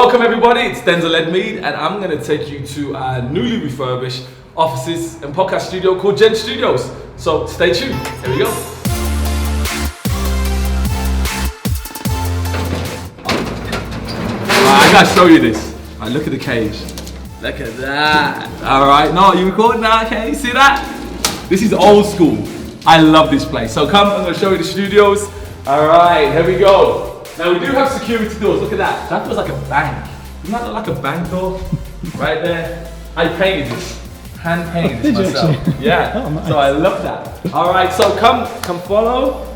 Welcome everybody, it's Denzil Edmeade and I'm going to take you to our newly refurbished offices and podcast studio called Gen Studios. So stay tuned, here we go. I gotta show you this. Alright, look at the cage. Look at that. Alright, no, you recording now? Okay, you see that? This is old school. I love this place. So come, I'm going to show you the studios. Alright, here we go. Now we do have security doors, look at that. That feels like a bank. Doesn't that look like a bank door? Right there. I painted this. Hand painted this myself. Yeah, oh, nice. So I love that. Alright, so come follow.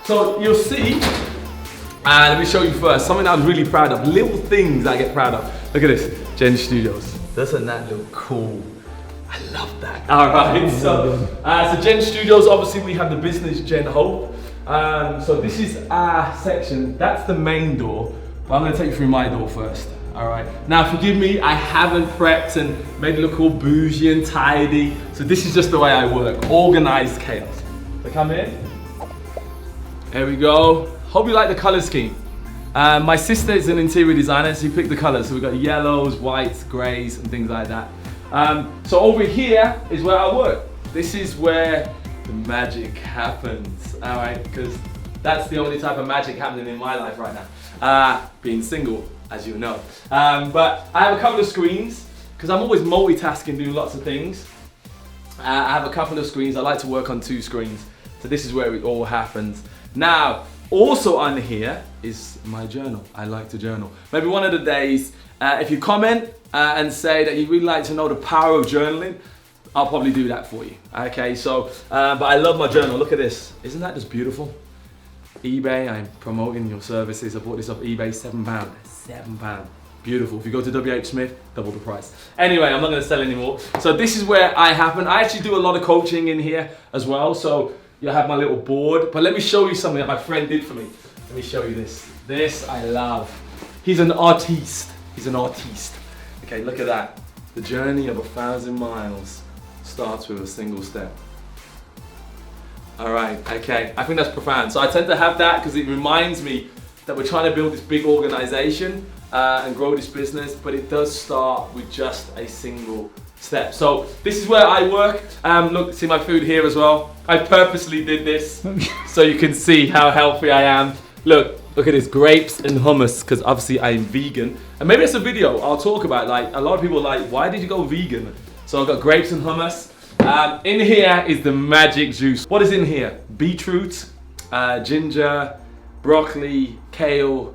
So you'll see, and let me show you first, something I'm really proud of. Little things I get proud of. Look at this, Gen Studios. Doesn't that look cool? I love that. Alright, so Gen Studios, obviously we have the business Gen Hope. So this is our section, that's the main door, but I'm going to take you through my door first, alright? Now forgive me, I haven't prepped and made it look all bougie and tidy, so this is just the way I work, organized chaos. So come in, there we go, hope you like the color scheme. My sister is an interior designer, so you pick the colors, so we've got yellows, whites, greys and things like that. So over here is where I work. This is where the magic happens, all right? Because that's the only type of magic happening in my life right now. Being single, as you know. But I have a couple of screens, because I'm always multitasking, doing lots of things. I have a couple of screens. I like to work on 2 screens. So this is where it all happens. Now, also on here is my journal. I like to journal. Maybe one of the days, if you comment and say that you'd really like to know the power of journaling, I'll probably do that for you. Okay, so, but I love my journal. Look at this. Isn't that just beautiful? eBay, I'm promoting your services. I bought this off eBay, £7. £7. Beautiful. If you go to WH Smith, double the price. Anyway, I'm not going to sell anymore. So this is where I happen. I actually do a lot of coaching in here as well. So you'll have my little board. But let me show you something that my friend did for me. Let me show you this. This I love. He's an artiste. He's an artiste. Okay, look at that. The journey of 1,000 miles starts with a single step. All right, okay, I think that's profound. So I tend to have that because it reminds me that we're trying to build this big organization and grow this business, but it does start with just a single step. So this is where I work. Look, see my food here as well. I purposely did this so you can see how healthy I am. Look at this, grapes and hummus, because obviously I'm vegan. And maybe it's a video I'll talk about, like a lot of people are like, why did you go vegan? So I've got grapes and hummus. In here is the magic juice. What is in here? Beetroot, ginger, broccoli, kale,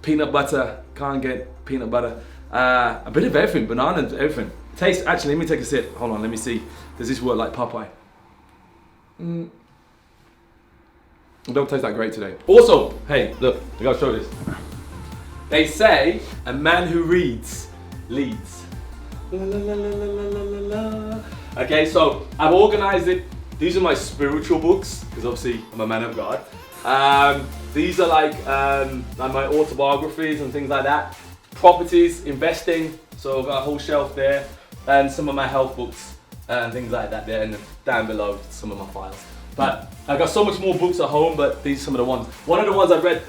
peanut butter. Can't get peanut butter. A bit of everything, bananas, everything. Taste, actually, let me take a sip. Hold on, let me see. Does this work like Popeye? It don't taste that great today. Also, hey, look, I gotta show this. They say a man who reads leads. La, la, la, la, la, la, la, la. Okay, so I've organized it. These are my spiritual books, because obviously I'm a man of God. These are like my autobiographies and things like that. Properties, investing, so I've got a whole shelf there. And some of my health books and things like that there, and down below some of my files. But I've got so much more books at home, but these are some of the ones. One of the ones I read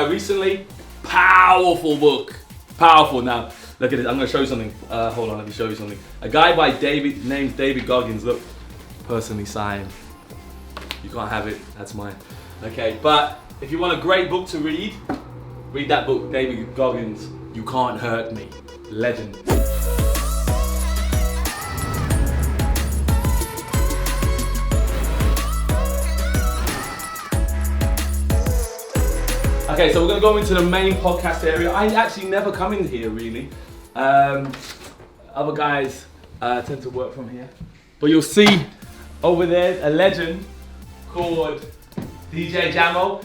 recently, powerful book. Powerful. Now, look at it, I'm going to show you something. Hold on, let me show you something. A guy by named David Goggins, look, personally signed. You can't have it, that's mine. Okay, but if you want a great book to read that book, David Goggins, You Can't Hurt Me. Legend. Okay, so we're going to go into the main podcast area. I actually never come in here, really. Other guys tend to work from here. But you'll see over there a legend called DJ Jamo.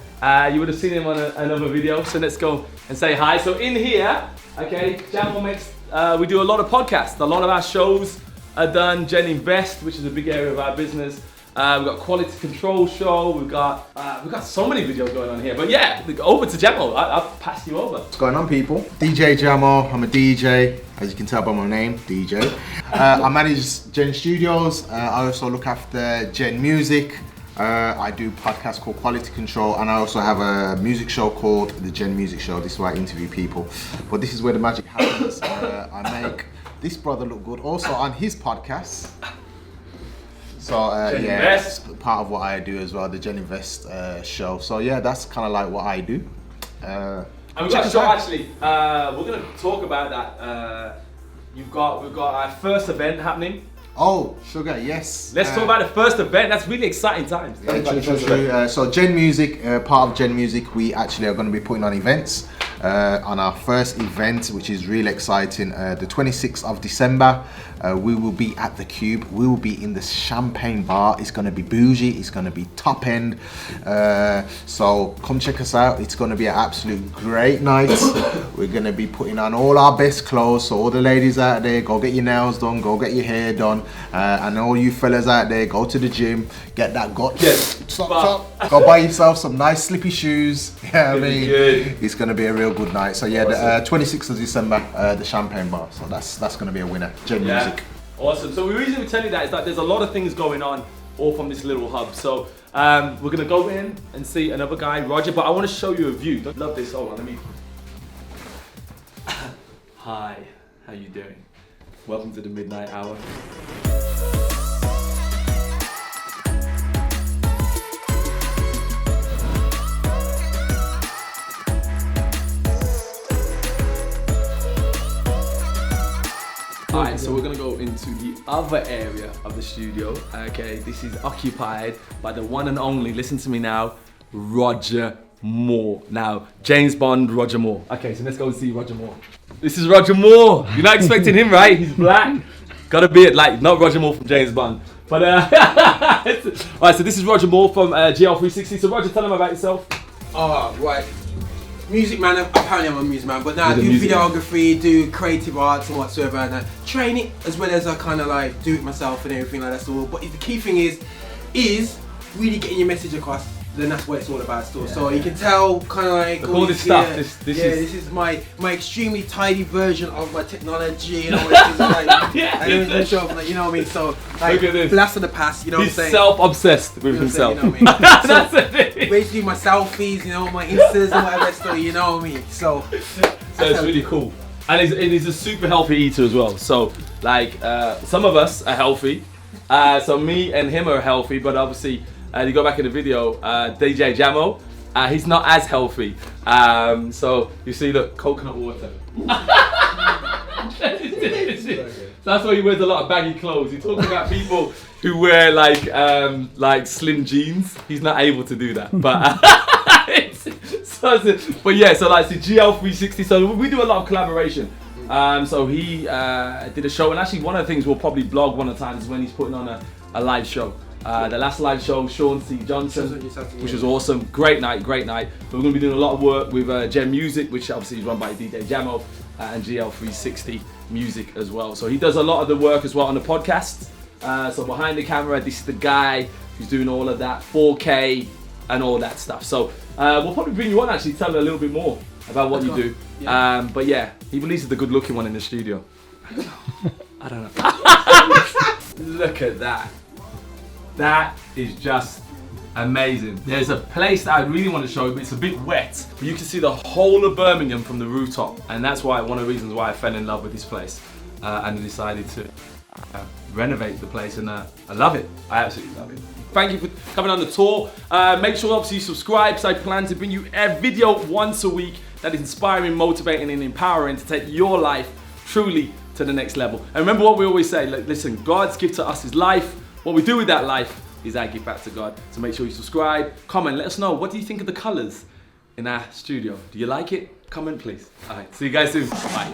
You would have seen him on another video, so let's go and say hi. So in here, okay, Jamo makes, we do a lot of podcasts. A lot of our shows are done. Gen Invest, which is a big area of our business. We've got quality control show. We've got so many videos going on here. But yeah, over to Jamo. I'll pass you over. What's going on, people? DJ Jamo. I'm a DJ, as you can tell by my name, DJ. I manage Gen Studios. I also look after Gen Music. I do a podcast called Quality Control, and I also have a music show called The Gen Music Show. This is where I interview people. But this is where the magic happens. I make this brother look good also on his podcast. So yeah, it's part of what I do as well, the Gen Invest show. So yeah, that's kind of like what I do. And we've got a show actually. We're gonna talk about that. We've got our first event happening. Oh, sugar, yes. Let's talk about the first event. That's really exciting times. True. So Gen Music, part of Gen Music, we actually are going to be putting on events. On our first event, which is really exciting, the 26th of December, we will be at the Cube. We will be in the Champagne Bar. It's going to be bougie. It's going to be top end. So come check us out. It's going to be an absolute great night. We're going to be putting on all our best clothes. So all the ladies out there, go get your nails done, go get your hair done, and all you fellas out there, go to the gym, get that stop. Go buy yourself some nice slippy shoes. Yeah, I mean, it's going to be a real good night. So yeah, the 26th of December, the Champagne Bar. So that's going to be a winner. Gen Music. Awesome. So the reason we tell you that is that there's a lot of things going on all from this little hub. So we're going to go in and see another guy, Roger, but I want to show you a view. Don't love this. Hold on, let me. Hi, how you doing? Welcome to the midnight hour. Alright, so we're gonna go into the other area of the studio. Okay, this is occupied by the one and only, listen to me now, Roger Moore. Now, James Bond, Roger Moore. Okay, so let's go and see Roger Moore. This is Roger Moore. You're not expecting him, right? He's black. Got a beard, like, not Roger Moore from James Bond. But, alright, so this is Roger Moore from GL360. So Roger, tell him about yourself. Oh, right. Music man, apparently I'm a music man, but now I do videography, do creative arts and whatsoever, and I train it as well as I kind of like do it myself and everything like that. So, but the key thing is really getting your message across. Then that's what it's all about still. So you can tell kind of like all this stuff. This is my extremely tidy version of my technology and all this like I don't even show up, like, you know what I mean. So like blast of the past, you know what I'm saying. He's self-obsessed with himself. You know what I mean? So basically my selfies, you know, my instas and whatever stuff, you know what I mean. So it's really cool. And he's a super healthy eater as well. So like some of us are healthy. So me and him are healthy, but obviously. You go back in the video, DJ Jamo, he's not as healthy. So you see, look, coconut water. So that's why he wears a lot of baggy clothes. He's talking about people who wear like slim jeans. He's not able to do that. But but yeah, so like the GL360. So we do a lot of collaboration. So he did a show, and actually one of the things we'll probably blog one of the times is when he's putting on a live show. The last live show, Sean C. Johnson, which was awesome. Great night. But we're going to be doing a lot of work with Gen Music, which obviously is run by DJ Jamo, and GL360 Music as well. So he does a lot of the work as well on the podcast. So behind the camera, this is the guy who's doing all of that, 4K and all that stuff. So we'll probably bring you on actually, tell a little bit more about what you do. Yeah. But yeah, he believes he's the good looking one in the studio. I don't know. Look at that. That is just amazing. There's a place that I really want to show you, but it's a bit wet. But you can see the whole of Birmingham from the rooftop, and that's why one of the reasons why I fell in love with this place and decided to renovate the place, and I love it. I absolutely love it. Thank you for coming on the tour. Make sure obviously you subscribe, because I plan to bring you a video once a week that is inspiring, motivating, and empowering to take your life truly to the next level. And remember what we always say, listen, God's gift to us is life. What we do with that life is our gift back to God. So make sure you subscribe, comment, let us know, what do you think of the colors in our studio? Do you like it? Comment please. All right, see you guys soon. Bye.